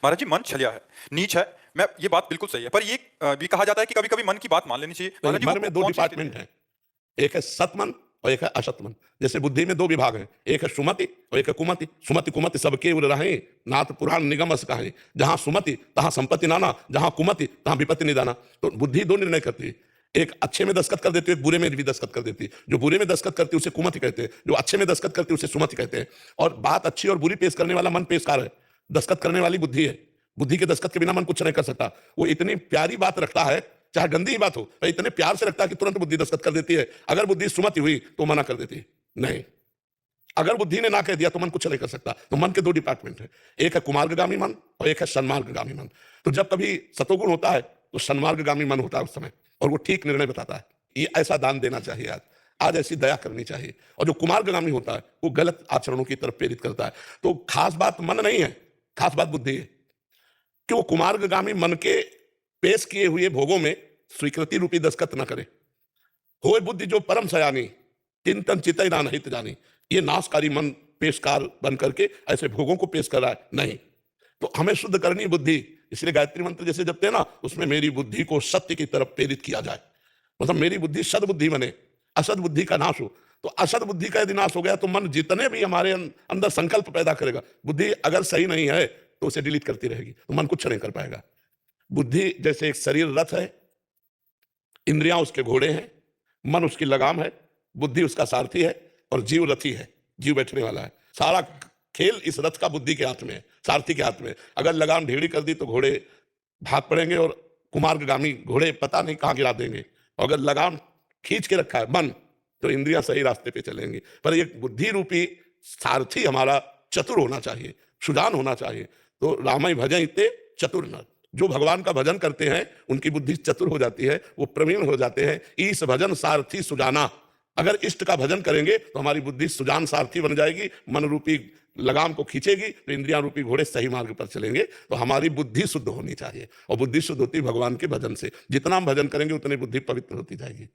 महाराज जी, मन छलिया है, नीच है। मैं ये बात बिल्कुल सही है, पर ये भी कहा जाता है कि कभी-कभी मन की बात मान लेनी चाहिए। महाराज जी, मन वो में दो कौन सी स्थिति डिपार्टमेंट है? हैं, एक है सतमन और एक है असतमन। जैसे बुद्धि में दो विभाग हैं, एक है सुमति और एक है कुमति। सुमति कुमति सबके उर रहें, नाथ पुराण निगम अस कहें। जहां सुमति तहां संपत्ति नाना, जहां कुमति तहां विपत्ति निदाना। तो बुद्धि दो निर्णय करती है, एक अच्छे में दस्तखत कर देती है, एक बुरे में भी दस्तखत कर देती है। जो बुरे में दस्तखत करती है उसे कुमति कहते हैं, जो अच्छे में दस्तखत करती है उसे सुमति कहते हैं। और बात अच्छी और बुरी पेश करने वाला मन पेशकार है, दस्तखत करने वाली बुद्धि है। बुद्धि के दस्तखत के बिना मन कुछ नहीं कर सकता। वो इतनी प्यारी बात रखता है, चाहे गंदी ही बात हो, पर इतने प्यार से रखता है कि तुरंत बुद्धि दस्तखत कर देती है। अगर बुद्धि सुमति हुई तो मना कर देती है, नहीं। अगर बुद्धि ने ना कह दिया तो मन कुछ नहीं कर सकता। तो मन के दो डिपार्टमेंट है, एक है कुमार्गगामी मन और एक है सन्मार्गगामी मन। तो जब कभी सतोगुण होता है तो सन्मार्गगामी मन होता है उस समय, और वो ठीक निर्णय बताता है, ये ऐसा दान देना चाहिए, आज ऐसी दया करनी चाहिए। और जो कुमार्गगामी होता है वो गलत आचरणों की तरफ प्रेरित करता है। तो खास बात मन नहीं है, खास बात बुद्धि है कि वो कुमार्गगामी मन के पेश किए हुए भोगों में स्वीकृति रूपी दस्तखत न करे। होए बुद्धि जो परम सयानी, तिन तन चितई ना नहीं जानी। ये नाशकारी मन पेशकार बन करके ऐसे भोगों को पेश कर रहा है, नहीं। तो हमें शुद्ध करनी बुद्धि, इसलिए गायत्री मंत्र जैसे जपते हैं ना, उसमें मेरी बुद्धि को सत्य की तरफ प्रेरित किया जाए। मतलब मेरी बुद्धि सद्बुद्धि बने, असद बुद्धि का नाश हो। तो असद बुद्धि का यदि नाश हो गया तो मन जितने भी हमारे अंदर संकल्प पैदा करेगा, बुद्धि अगर सही नहीं है तो उसे डिलीट करती रहेगी, तो मन कुछ नहीं कर पाएगा। बुद्धि जैसे एक शरीर रथ है, इंद्रियां उसके घोड़े हैं, मन उसकी लगाम है, बुद्धि उसका सारथी है और जीव रथी है, जीव बैठने वाला है। सारा खेल इस रथ का बुद्धि के हाथ में है, सारथी के हाथ में। अगर लगाम ढीली कर दी तो घोड़े भाग पड़ेंगे और कुमार्गगामी घोड़े पता नहीं कहां गिरा देंगे। और अगर लगाम खींच के रखा है मन, तो इंद्रियां सही रास्ते पे चलेंगी। पर एक बुद्धि रूपी सारथी हमारा चतुर होना चाहिए, सुजान होना चाहिए। तो रामई भजन इतने चतुर न, जो भगवान का भजन करते हैं उनकी बुद्धि चतुर हो जाती है, वो प्रवीण हो जाते हैं। ईश भजन सारथी सुजाना। अगर इष्ट का भजन करेंगे तो हमारी बुद्धि सुजान सारथी बन जाएगी, मन रूपी लगाम को खींचेगी, तो इंद्रियां रूपी घोड़े सही मार्ग पर चलेंगे। तो हमारी बुद्धि शुद्ध होनी चाहिए, और बुद्धि शुद्ध होती भगवान के भजन से। जितना हम भजन करेंगे उतनी बुद्धि पवित्र होती जाएगी।